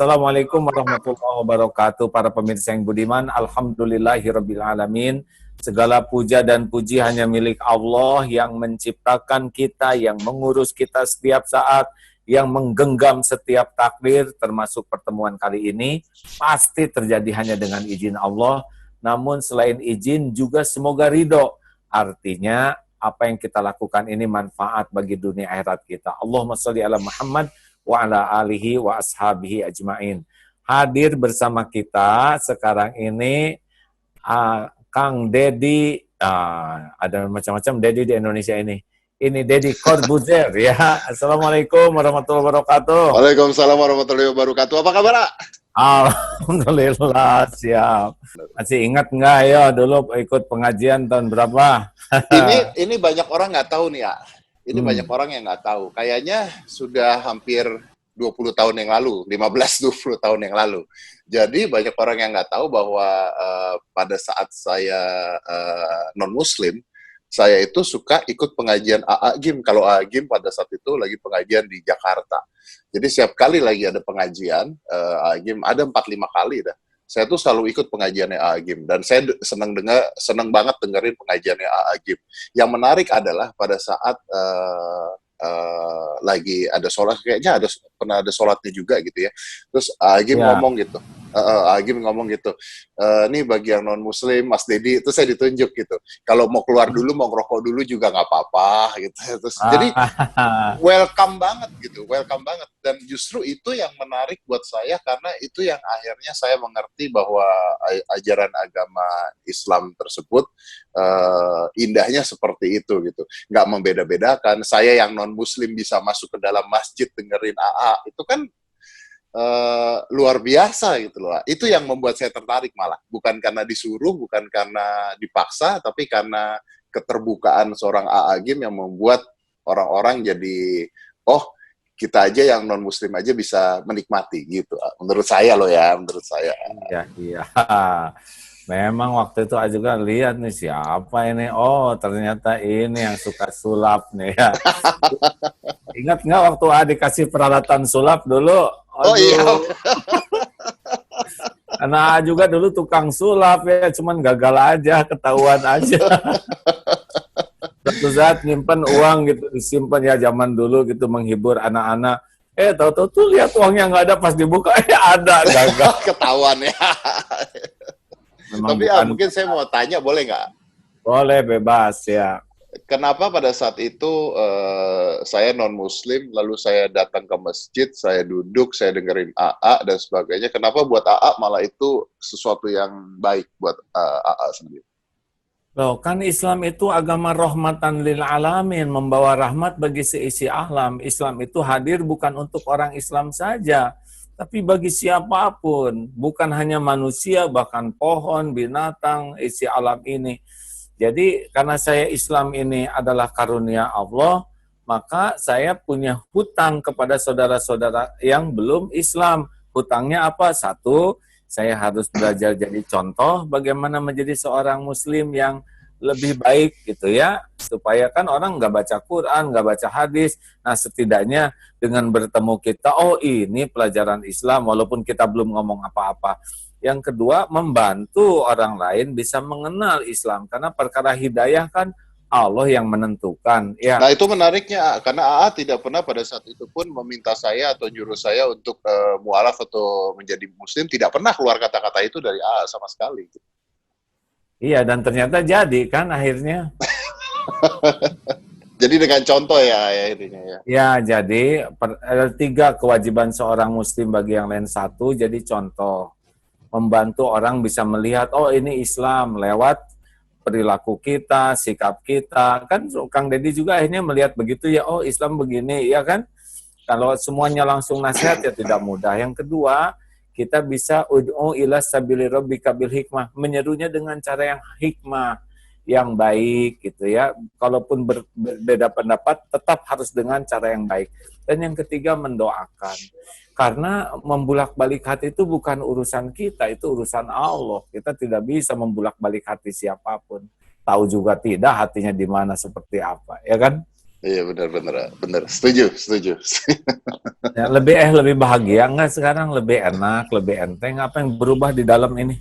Assalamualaikum warahmatullahi wabarakatuh. Para pemirsa yang budiman, alhamdulillahirrabbilalamin. Segala puja dan puji hanya milik Allah yang menciptakan kita, yang mengurus kita setiap saat, yang menggenggam setiap takdir, termasuk pertemuan kali ini. Pasti terjadi hanya dengan izin Allah. Namun selain izin juga semoga ridho. Artinya apa yang kita lakukan ini manfaat bagi dunia akhirat kita. Allahumma sholli ala Muhammad wa ala alihi wa ashabihi ajmain. Hadir bersama kita sekarang ini Kang Deddy, ada macam-macam Deddy di Indonesia ini. Ini Deddy Corbuzier ya. Assalamualaikum warahmatullahi wabarakatuh. Waalaikumsalam warahmatullahi wabarakatuh. Apa kabar, Pak? Alhamdulillah, siap. Masih ingat nggak ya dulu ikut pengajian tahun berapa? Ini banyak orang nggak tahu nih, ya. Ini banyak orang yang nggak tahu. Kayaknya sudah hampir 20 tahun yang lalu, 15-20 tahun yang lalu. Jadi banyak orang yang nggak tahu bahwa pada saat saya non-muslim, saya itu suka ikut pengajian AA Gym. Kalau AA Gym pada saat itu lagi pengajian di Jakarta. Jadi setiap kali lagi ada pengajian, AA Gym ada 4-5 kali dah. Saya tuh selalu ikut pengajiannya AA Gym. Dan saya seneng banget dengerin pengajiannya AA Gym. Yang menarik adalah pada saat lagi ada sholat, kayaknya pernah ada sholatnya juga gitu ya. Terus Agim ngomong gitu, nih bagi yang non muslim, Mas Deddy, itu saya ditunjuk gitu. Kalau mau keluar dulu, mau ngerokok dulu juga nggak apa-apa gitu. Terus jadi welcome banget gitu, welcome banget. Dan justru itu yang menarik buat saya karena itu yang akhirnya saya mengerti bahwa ajaran agama Islam tersebut indahnya seperti itu gitu. Nggak membeda-bedakan. Saya yang non muslim bisa masuk ke dalam masjid dengerin AA, itu kan luar biasa gitu loh. Itu yang membuat saya tertarik malah. Bukan karena disuruh, bukan karena dipaksa, tapi karena keterbukaan seorang AA Gym yang membuat orang-orang jadi, oh kita aja yang non-muslim aja bisa menikmati gitu. Menurut saya loh ya, menurut saya. Iya. Memang waktu itu saya juga lihat nih siapa ini. Oh ternyata ini yang suka sulap nih ya. Ingat nggak waktu dikasih peralatan sulap dulu? Oh iya. Karena juga dulu tukang sulap ya, cuman gagal aja, ketahuan aja. Suatu saat nyimpen uang gitu, disimpan ya zaman dulu gitu menghibur anak-anak. Tahu-tahu tuh lihat uangnya nggak ada, pas dibuka ada, gagal. Ketahuan ya. Memang tapi bukan... mungkin saya mau tanya, boleh nggak? Boleh, bebas ya. Kenapa pada saat itu saya non-muslim, lalu saya datang ke masjid, saya duduk, saya dengerin AA dan sebagainya. Kenapa buat AA malah itu sesuatu yang baik buat AA sendiri? Loh, kan Islam itu agama rahmatan lil alamin, membawa rahmat bagi seisi alam. Islam itu hadir bukan untuk orang Islam saja, tapi bagi siapapun, bukan hanya manusia, bahkan pohon, binatang, isi alam ini. Jadi karena saya Islam ini adalah karunia Allah, maka saya punya hutang kepada saudara-saudara yang belum Islam. Hutangnya apa? Satu, saya harus belajar jadi contoh bagaimana menjadi seorang Muslim yang lebih baik gitu ya, supaya kan orang nggak baca Quran, nggak baca hadis. Nah setidaknya dengan bertemu kita, oh ini pelajaran Islam walaupun kita belum ngomong apa-apa. Yang kedua, membantu orang lain bisa mengenal Islam. Karena perkara hidayah kan Allah yang menentukan. Ya. Nah itu menariknya, karena AA tidak pernah pada saat itu pun meminta saya atau nyuruh saya untuk mualaf atau menjadi muslim. Tidak pernah keluar kata-kata itu dari AA sama sekali. Iya, dan ternyata jadi kan akhirnya. Jadi dengan contoh ya intinya ya. Ya, jadi ada 3 kewajiban seorang muslim bagi yang lain. 1, jadi contoh. Membantu orang bisa melihat, oh ini Islam lewat perilaku kita, sikap kita. Kan Kang Deddy juga akhirnya melihat begitu ya, oh Islam begini, ya kan? Kalau semuanya langsung nasihat ya tidak mudah. Yang kedua, kita bisa ud'u ila sabili rabbika bil hikmah, menyerunya dengan cara yang hikmah, yang baik gitu ya. Kalaupun berbeda pendapat, tetap harus dengan cara yang baik. Dan yang ketiga, mendoakan. Karena membulak-balik hati itu bukan urusan kita, itu urusan Allah. Kita tidak bisa membulak-balik hati siapapun. Tahu juga tidak hatinya di mana seperti apa, ya kan? Iya benar-benar, benar. Setuju, setuju. Ya, lebih bahagia nggak sekarang? Lebih enak, lebih enteng? Apa yang berubah di dalam ini?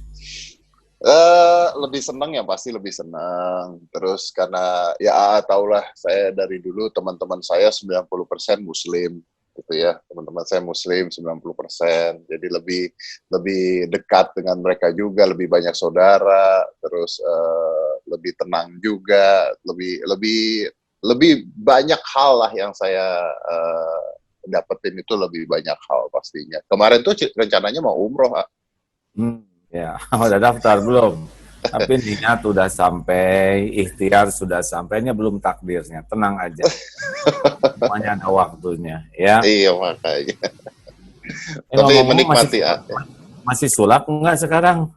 Lebih senang ya pasti lebih senang. Terus karena ya tahulah saya dari dulu teman-teman saya 90% Muslim gitu ya. Teman-teman saya Muslim 90%. Jadi lebih lebih dekat dengan mereka juga, lebih banyak saudara, terus lebih tenang juga, lebih lebih lebih banyak hal lah yang saya dapetin itu lebih banyak hal pastinya. Kemarin tuh rencananya mau umroh. Ya, udah daftar belum? Tapi niat udah sampai, ikhtiar sudah sampainya belum takdirnya. Tenang aja, semuanya ada waktunya. Ya, Iya makanya. Tapi ngomong-ngomong masih menikmati ya. masih sulap nggak sekarang?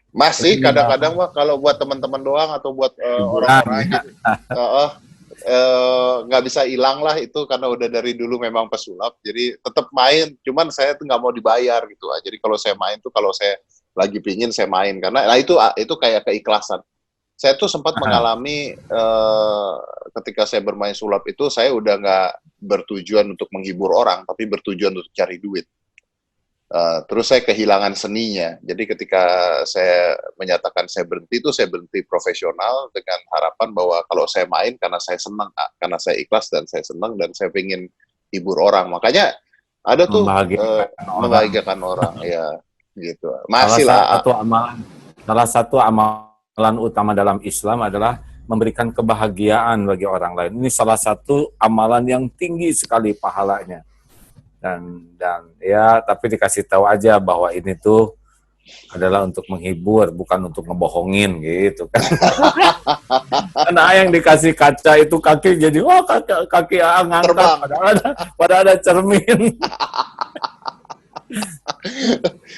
Masih Ini kadang-kadang mah kalau buat teman-teman doang atau buat hiburan orang-orang ya. gitu, nggak bisa hilang lah itu karena udah dari dulu memang pesulap. Jadi tetap main, cuman saya tuh nggak mau dibayar gitu. Jadi kalau saya main tuh kalau saya lagi pingin saya main karena nah itu kayak keikhlasan. Saya tuh sempat mengalami ketika saya bermain sulap itu saya udah nggak bertujuan untuk menghibur orang, tapi bertujuan untuk cari duit. Terus saya kehilangan seninya. Jadi ketika saya menyatakan saya berhenti itu saya berhenti profesional dengan harapan bahwa kalau saya main karena saya senang, karena saya ikhlas dan saya senang dan saya ingin hibur orang. Makanya ada tuh Membahagiakan orang. membahagiakan orang ya gitu. Salah Masih lah. satu amalan, salah satu amalan utama dalam Islam adalah memberikan kebahagiaan bagi orang lain. Ini salah satu amalan yang tinggi sekali pahalanya. Dan ya tapi dikasih tahu aja bahwa ini tuh adalah untuk menghibur bukan untuk ngebohongin gitu kan. Karena yang dikasih kaca itu kaki jadi wah kaki ngangkat Terbang. padahal ada cermin.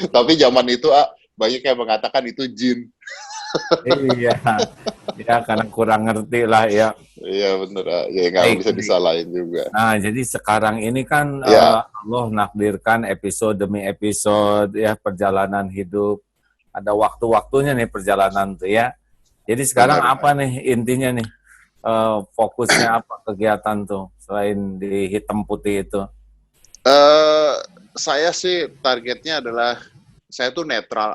Tapi zaman itu banyak yang mengatakan itu jin. Iya, ya karena kurang ngerti lah ya. Iya bener, ya nggak Baik, bisa disalahin juga. nah, jadi sekarang ini kan Ya Allah nakdirkan episode demi episode ya perjalanan hidup. Ada waktu-waktunya nih perjalanan tuh ya. Jadi sekarang benar. apa nih intinya nih? Fokusnya apa kegiatan tuh selain di hitam putih itu? Eh, saya sih targetnya adalah saya tuh netral,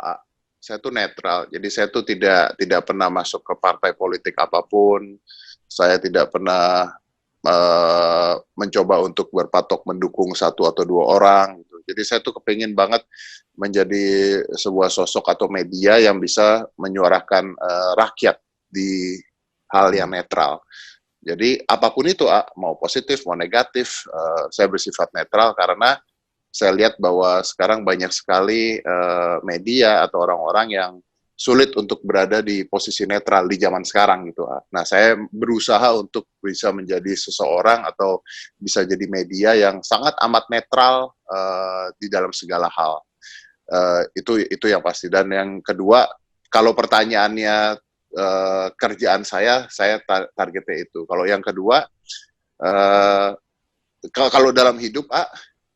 saya tuh netral. Jadi saya tuh tidak pernah masuk ke partai politik apapun. Saya tidak pernah mencoba untuk berpatok mendukung satu atau dua orang. Gitu. Jadi saya tuh kepingin banget menjadi sebuah sosok atau media yang bisa menyuarakan rakyat di hal yang netral. Jadi apapun itu, mau positif, mau negatif, saya bersifat netral karena saya lihat bahwa sekarang banyak sekali media atau orang-orang yang sulit untuk berada di posisi netral di zaman sekarang gitu. Nah, saya berusaha untuk bisa menjadi seseorang atau bisa jadi media yang sangat amat netral di dalam segala hal. Itu yang pasti. Dan yang kedua, kalau pertanyaannya kerjaan saya targetnya itu. Kalau yang kedua, kalau dalam hidup,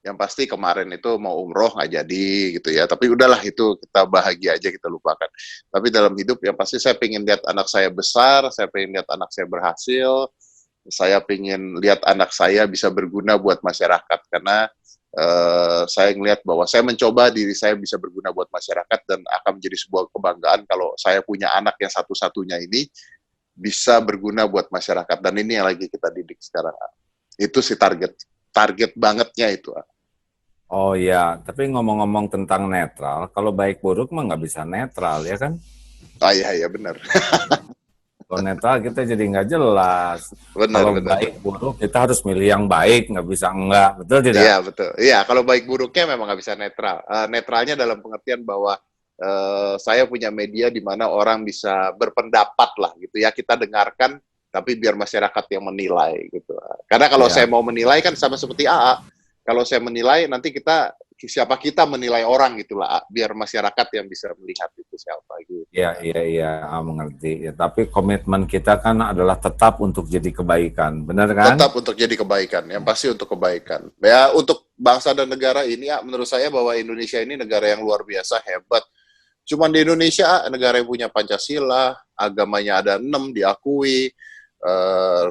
yang pasti kemarin itu mau umroh nggak jadi gitu ya. Tapi udahlah itu kita bahagia aja kita lupakan. Tapi dalam hidup yang pasti saya pengen lihat anak saya besar, saya pengen lihat anak saya berhasil, saya pengen lihat anak saya bisa berguna buat masyarakat karena saya ngelihat bahwa saya mencoba diri saya bisa berguna buat masyarakat dan akan menjadi sebuah kebanggaan kalau saya punya anak yang satu-satunya ini bisa berguna buat masyarakat dan ini yang lagi kita didik sekarang. Itu sih target bangetnya itu. Oh ya, tapi ngomong-ngomong tentang netral, kalau baik buruk mah nggak bisa netral ya kan? Iya benar. Kalau netral kita jadi nggak jelas. Benar Kalau benar. baik buruk kita harus milih yang baik, nggak bisa enggak, betul tidak? Iya betul. Iya kalau baik buruknya memang nggak bisa netral. Netralnya dalam pengertian bahwa saya punya media di mana orang bisa berpendapat lah gitu ya kita dengarkan tapi biar masyarakat yang menilai gitu. Karena kalau saya Ya, mau menilai kan sama seperti AA. Kalau saya menilai nanti siapa kita menilai orang gitulah biar masyarakat yang bisa melihat itu siapa gitu. iya, mengerti. Ya, tapi komitmen kita kan adalah tetap untuk jadi kebaikan, benar kan? Tetap untuk jadi kebaikan, yang pasti untuk kebaikan. Ya untuk bangsa dan negara ini menurut saya bahwa Indonesia ini negara yang luar biasa hebat. Cuman di Indonesia negara yang punya Pancasila, agamanya ada 6 diakui,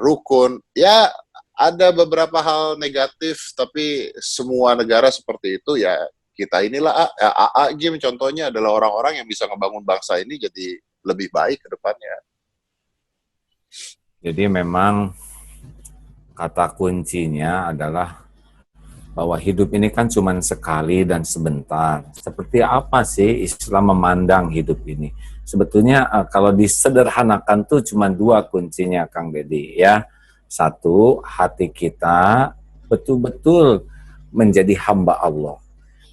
rukun. Ya ada beberapa hal negatif, tapi semua negara seperti itu ya. Kita inilah AA Gim contohnya adalah orang-orang yang bisa ngebangun bangsa ini jadi lebih baik ke depannya. Jadi memang kata kuncinya adalah bahwa hidup ini kan cuma sekali dan sebentar. Seperti apa sih Islam memandang hidup ini? Sebetulnya kalau disederhanakan tuh cuma dua kuncinya, Kang Deddy, ya. Satu, hati kita betul-betul menjadi hamba Allah.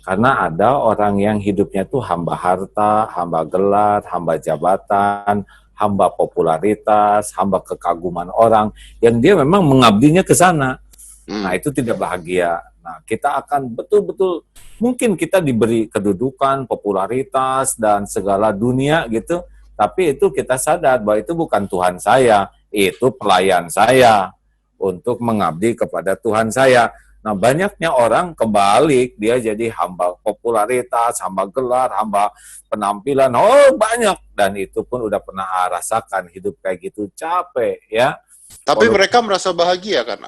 Karena ada orang yang hidupnya tuh hamba harta, hamba gelar, hamba jabatan, hamba popularitas, hamba kekaguman orang, yang dia memang mengabdinya ke sana. Nah, itu tidak bahagia. Nah, kita akan betul-betul, mungkin kita diberi kedudukan, popularitas, dan segala dunia gitu, tapi itu kita sadar bahwa itu bukan Tuhan saya, itu pelayan saya untuk mengabdi kepada Tuhan saya. Nah, banyaknya orang kebalik, dia jadi hamba popularitas, hamba gelar, hamba penampilan, oh banyak. Dan itu pun udah pernah rasakan, hidup kayak gitu capek ya. Tapi mereka merasa bahagia kan,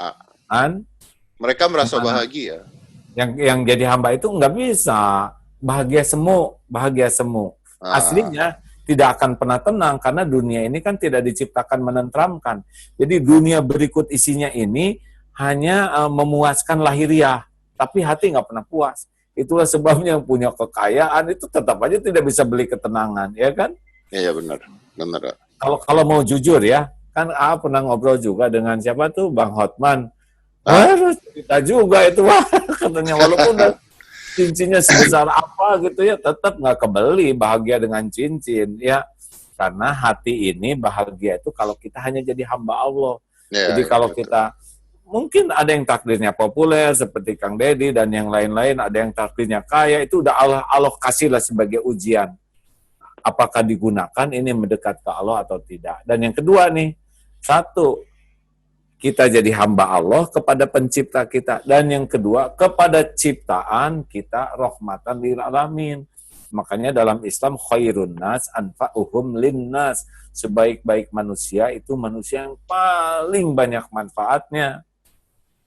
mereka merasa bahagia. Yang jadi hamba itu nggak bisa bahagia semu. Aslinya tidak akan pernah tenang karena dunia ini kan tidak diciptakan menenteramkan. Jadi dunia berikut isinya ini hanya memuaskan lahiriah, tapi hati nggak pernah puas. Itulah sebabnya yang punya kekayaan itu tetap aja tidak bisa beli ketenangan, ya kan? Iya benar. Kalau mau jujur ya, kan pernah ngobrol juga dengan siapa tuh, Bang Hotman. Harus cerita juga itu, wah, katanya walaupun cincinnya sebesar apa gitu ya, tetap nggak kebeli bahagia dengan cincin ya. Karena hati ini bahagia itu kalau kita hanya jadi hamba Allah. Jadi kalau kita mungkin ada yang takdirnya populer seperti Kang Deddy dan yang lain-lain, ada yang takdirnya kaya, itu udah Allah kasihlah sebagai ujian. Apakah digunakan ini mendekat ke Allah atau tidak. Dan yang kedua nih, satu, kita jadi hamba Allah kepada pencipta kita. Dan yang kedua, kepada ciptaan kita rahmatan lil alamin. Makanya dalam Islam khairun nas anfa'uhum linnas. Sebaik-baik manusia itu manusia yang paling banyak manfaatnya.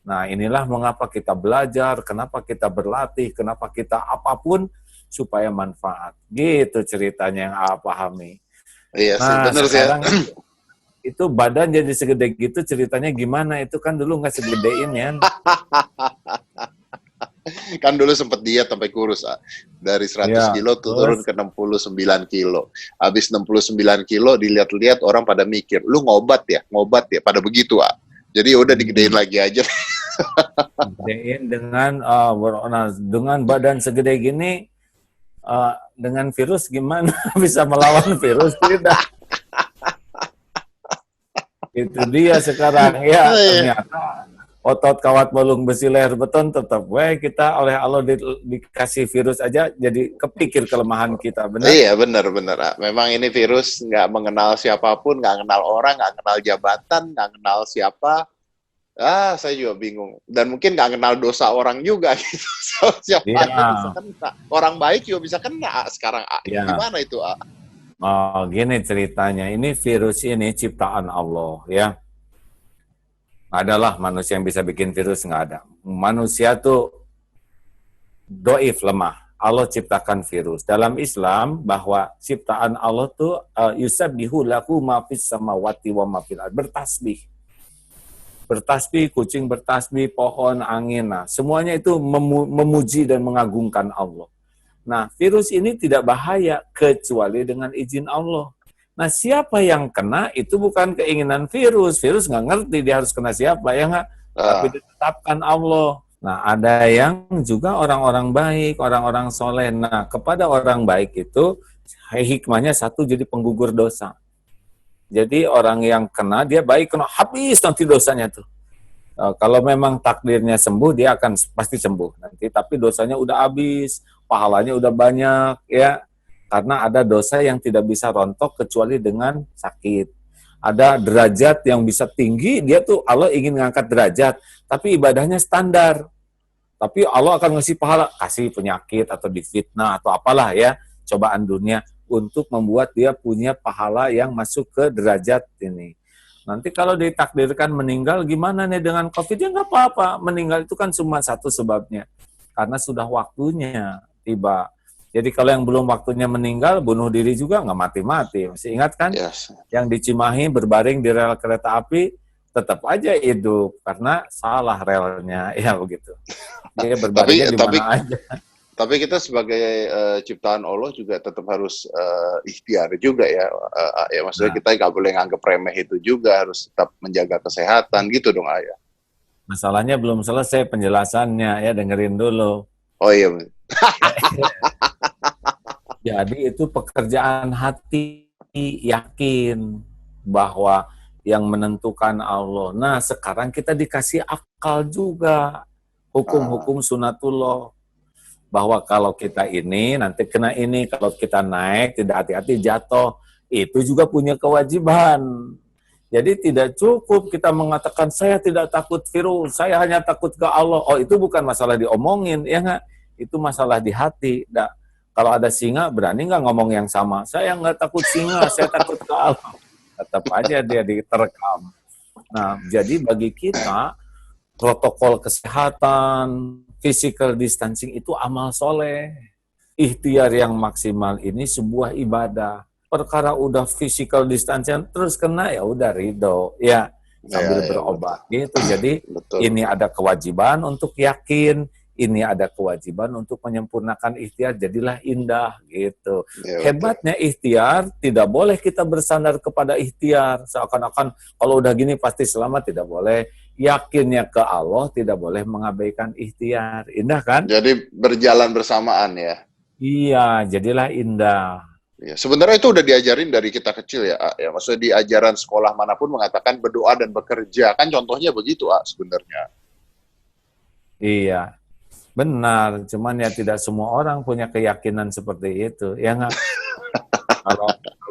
Nah, inilah mengapa kita belajar, kenapa kita berlatih, kenapa kita apapun supaya manfaat. Gitu ceritanya yang pahami. Iya sih, benar sih ya. Itu badan jadi segede gitu ceritanya gimana? Itu kan dulu nggak segede ini ya. Kan dulu sempat diet sampai kurus. Dari 100 kilo turun ke 69 kilo. Habis 69 kilo dilihat-lihat orang pada mikir, lu ngobat ya? Pada begitu, Jadi udah digedein lagi aja. Gedein dengan badan segede gini, dengan virus gimana bisa melawan virus? Tidak. Itu dia sekarang ya, ternyata otot kawat balung besi leher beton tetap kita oleh Allah dikasih virus aja jadi kepikir kelemahan kita, benar? Iya benar. Memang ini virus nggak mengenal siapapun, nggak kenal orang, nggak kenal jabatan, nggak kenal siapa. Saya juga bingung. Dan mungkin nggak kenal dosa orang juga gitu. Siapa yang bisa kena? Orang baik juga bisa kena sekarang. Gimana itu? Oh, gini ceritanya. Ini virus ini ciptaan Allah ya. Adalah manusia yang bisa bikin virus, nggak ada. Manusia tuh doif, lemah. Allah ciptakan virus. Dalam Islam bahwa ciptaan Allah tuh yusabbihu lahu ma fis samawati wa ma fil ardh, bertasbih. Bertasbih, kucing bertasbih, pohon, angin, nah semuanya itu memuji dan mengagungkan Allah. Nah, virus ini tidak bahaya kecuali dengan izin Allah. Nah, siapa yang kena itu bukan keinginan virus. Virus nggak ngerti dia harus kena siapa, ya nggak? Tapi ditetapkan Allah. Nah, ada yang juga orang-orang baik, orang-orang soleh. Nah, kepada orang baik itu, hikmahnya satu, jadi penggugur dosa. Jadi orang yang kena, dia baik, kena habis nanti dosanya tuh. Kalau memang takdirnya sembuh, dia akan pasti sembuh nanti. Tapi dosanya udah habis, pahalanya udah banyak, ya. Karena ada dosa yang tidak bisa rontok kecuali dengan sakit. Ada derajat yang bisa tinggi, dia tuh Allah ingin ngangkat derajat, tapi ibadahnya standar. Tapi Allah akan ngasih pahala, kasih penyakit atau difitnah atau apalah ya, cobaan dunia untuk membuat dia punya pahala yang masuk ke derajat ini. Nanti kalau ditakdirkan meninggal, gimana nih dengan COVID? Ya nggak apa-apa. Meninggal itu kan cuma satu sebabnya. Karena sudah waktunya tiba. Jadi kalau yang belum waktunya meninggal, bunuh diri juga nggak mati-mati. Masih ingat kan? Yes. Yang di Cimahi berbaring di rel kereta api, tetap aja hidup. Karena salah relnya. Ya begitu. Dia berbaringnya di mana aja. Tapi kita sebagai ciptaan Allah juga tetap harus ikhtiar juga ya. Ya maksudnya kita nggak boleh nganggap remeh itu juga, harus tetap menjaga kesehatan gitu dong Ayah. Masalahnya belum selesai penjelasannya, ya dengerin dulu. Oh iya. Jadi itu pekerjaan hati, yakin bahwa yang menentukan Allah. Nah sekarang kita dikasih akal juga, hukum-hukum sunatullah. Bahwa kalau kita ini, nanti kena ini, kalau kita naik, tidak hati-hati jatuh, itu juga punya kewajiban. Jadi tidak cukup kita mengatakan, saya tidak takut virus, saya hanya takut ke Allah. Oh itu bukan masalah diomongin, ya nggak? Itu masalah di hati. Nah, kalau ada singa, berani nggak ngomong yang sama? Saya nggak takut singa, saya takut ke Allah. Tetap aja dia diterekam. Nah, jadi bagi kita, protokol kesehatan, physical distancing itu amal soleh. Ikhtiar yang maksimal ini sebuah ibadah. Perkara udah physical distancing terus kena, ya udah ridho, ya sambil berobat gitu. Jadi ini ada kewajiban untuk yakin, ini ada kewajiban untuk menyempurnakan ikhtiar, jadilah indah gitu. Hebatnya ikhtiar, tidak boleh kita bersandar kepada ikhtiar seakan-akan kalau udah gini pasti selamat, tidak boleh. Yakinnya ke Allah, tidak boleh mengabaikan ikhtiar. Indah kan? Jadi berjalan bersamaan ya. Iya, jadilah indah. Ya, sebenarnya itu udah diajarin dari kita kecil ya, ya. Maksudnya di ajaran sekolah manapun mengatakan berdoa dan bekerja. Kan contohnya begitu, sebenarnya. Iya, benar. Cuman ya tidak semua orang punya keyakinan seperti itu. Ya nggak?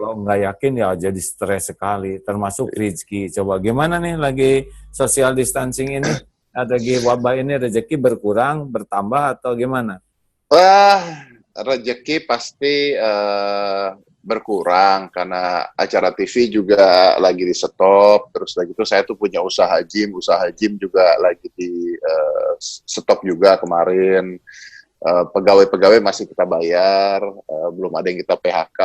Kalau nggak yakin ya jadi stres sekali. Termasuk rezeki. Coba gimana nih lagi social distancing ini? Lagi wabah ini rezeki berkurang, bertambah atau gimana? Wah, rezeki pasti berkurang karena acara TV juga lagi di stop. Terus lagi itu saya tuh punya usaha gym juga lagi di stop juga kemarin. Pegawai-pegawai masih kita bayar, belum ada yang kita PHK.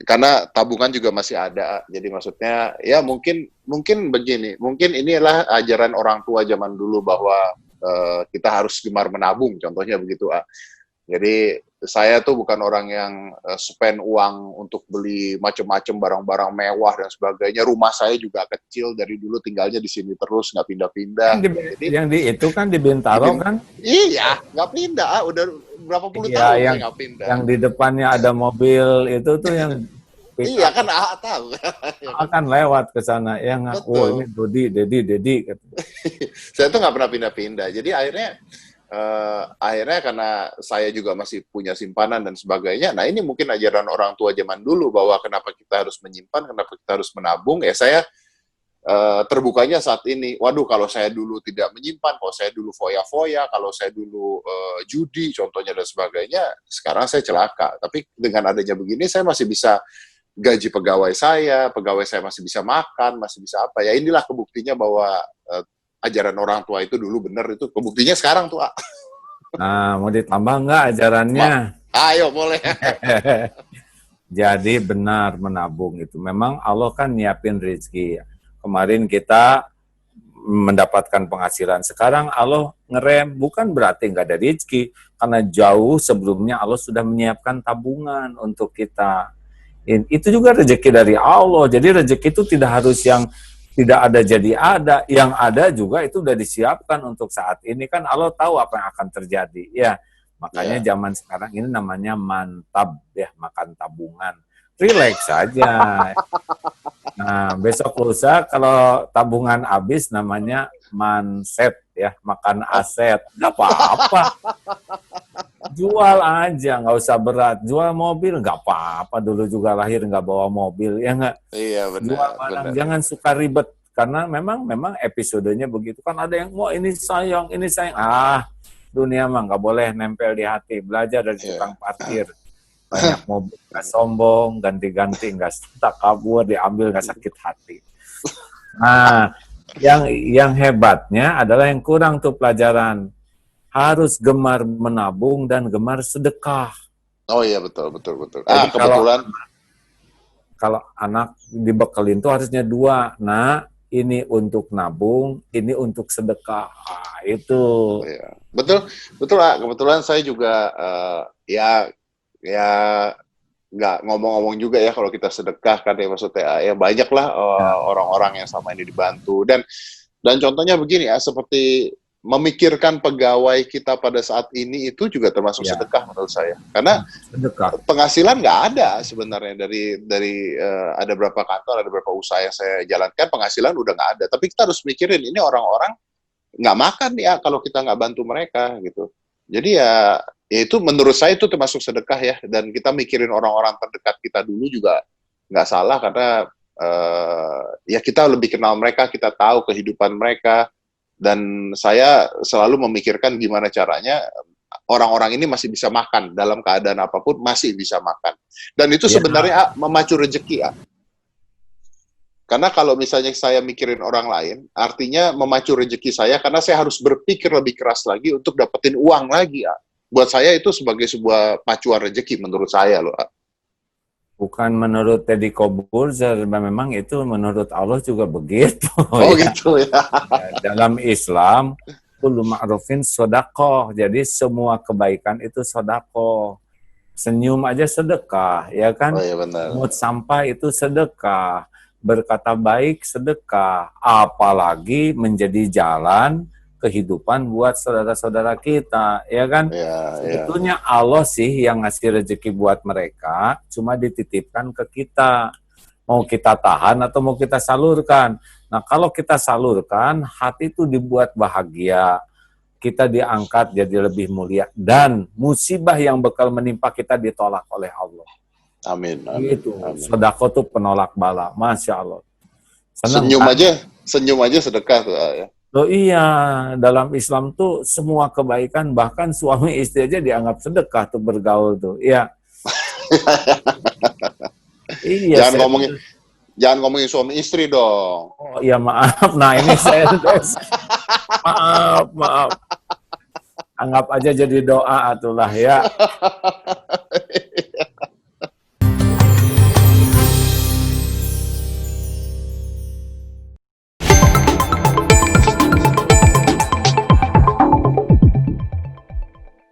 Karena tabungan juga masih ada. Jadi maksudnya ya mungkin begini, mungkin inilah ajaran orang tua zaman dulu bahwa kita harus gemar menabung, contohnya begitu. Jadi saya tuh bukan orang yang spend uang untuk beli macam-macam barang-barang mewah dan sebagainya. Rumah saya juga kecil, dari dulu tinggalnya di sini terus, nggak pindah-pindah. Jadi, yang di itu kan di Bintaro kan? Iya, nggak pindah. Udah berapa puluh tahun saya nggak pindah. Yang di depannya ada mobil itu tuh yang iya kan tahu. Akan lewat ke sana ya nggak? Oh ini Dedi. Saya tuh nggak pernah pindah-pindah. Jadi akhirnya karena saya juga masih punya simpanan dan sebagainya. Nah ini mungkin ajaran orang tua zaman dulu bahwa kenapa kita harus menyimpan, kenapa kita harus menabung. Ya saya terbukanya saat ini. Waduh, kalau saya dulu tidak menyimpan, kalau saya dulu foya-foya, kalau saya dulu judi, contohnya dan sebagainya, sekarang saya celaka. Tapi dengan adanya begini, saya masih bisa gaji pegawai saya masih bisa makan, masih bisa apa. Ya inilah kebuktinya bahwa ajaran orang tua itu dulu benar, itu kebuktinya sekarang tuh. Nah, mau ditambah nggak ajarannya? Ayo, boleh. Jadi benar menabung itu. Memang Allah kan nyiapin rezeki. Kemarin kita mendapatkan penghasilan. Sekarang Allah ngerem, bukan berarti nggak ada rezeki. Karena jauh sebelumnya Allah sudah menyiapkan tabungan untuk kita. Itu juga rezeki dari Allah. Jadi rezeki itu tidak harus yang tidak ada jadi ada. Yang ada juga itu sudah disiapkan untuk saat ini. Kan Allah tahu apa yang akan terjadi. Ya, makanya zaman sekarang ini namanya mantap ya, makan tabungan. Relax saja. Nah, besok lusa kalau tabungan habis namanya manset ya, makan aset. Nggak apa-apa. Jual aja, nggak usah berat. Jual mobil nggak apa-apa. Dulu juga lahir nggak bawa mobil, ya nggak? Iya benar. Jual barang, jangan suka ribet. Karena memang episodenya begitu. Kan ada yang, wah ini sayang. Dunia mah nggak boleh nempel di hati. Belajar dari tukang parkir. banyak mobil nggak sombong, ganti-ganti nggak tak kabur, diambil nggak sakit hati. Nah, yang hebatnya adalah yang kurang tuh pelajaran, harus gemar menabung dan gemar sedekah. Oh iya, betul. Jadi Kebetulan. Kalau anak dibekelin tuh harusnya dua. Nah, ini untuk nabung, ini untuk sedekah. Itu. Ya. Betul. Kebetulan saya juga ya nggak ngomong-ngomong juga ya, kalau kita sedekah kan ya, maksudnya ya banyak lah orang-orang yang sama ini dibantu, dan contohnya begini ya, seperti memikirkan pegawai kita pada saat ini itu juga termasuk sedekah menurut saya, karena penghasilan nggak ada sebenarnya dari ada berapa kantor, ada berapa usaha yang saya jalankan, penghasilan udah nggak ada, tapi kita harus mikirin ini orang-orang nggak makan ya kalau kita nggak bantu mereka gitu. Jadi ya itu menurut saya itu termasuk sedekah ya, dan kita mikirin orang-orang terdekat kita dulu juga nggak salah, karena ya kita lebih kenal mereka, kita tahu kehidupan mereka, dan saya selalu memikirkan gimana caranya orang-orang ini masih bisa makan, dalam keadaan apapun masih bisa makan, dan itu sebenarnya memacu rezeki ya. Karena kalau misalnya saya mikirin orang lain, artinya memacu rezeki saya, karena saya harus berpikir lebih keras lagi untuk dapetin uang lagi ya. Buat saya itu sebagai sebuah pacuan rezeki menurut saya loh. Bukan menurut Teddy Corbuzier, memang itu menurut Allah juga begitu. Oh ya. Gitu ya. Dalam Islam, kullu ma'rufin sodaqoh. Jadi semua kebaikan itu sodaqoh. Senyum aja sedekah, ya kan? Oh iya benar. Pungut sampah itu sedekah. Berkata baik sedekah. Apalagi menjadi jalan kehidupan buat saudara-saudara kita, ya kan? Sebetulnya Allah sih yang ngasih rezeki buat mereka, cuma dititipkan ke kita. Mau kita tahan atau mau kita salurkan. Nah, kalau kita salurkan, hati itu dibuat bahagia. Kita diangkat jadi lebih mulia, dan musibah yang bakal menimpa kita ditolak oleh Allah. Amin. Gitu. Sedekah tuh penolak bala, masya Allah. Senyum aja sedekah tuh ya. Oh iya, dalam Islam tuh semua kebaikan, bahkan suami istri aja dianggap sedekah tuh bergaul tuh. Iya. Iya. Jangan ngomongin suami istri dong. Oh iya, maaf. Nah ini saya maaf. Anggap aja jadi doa atulah ya.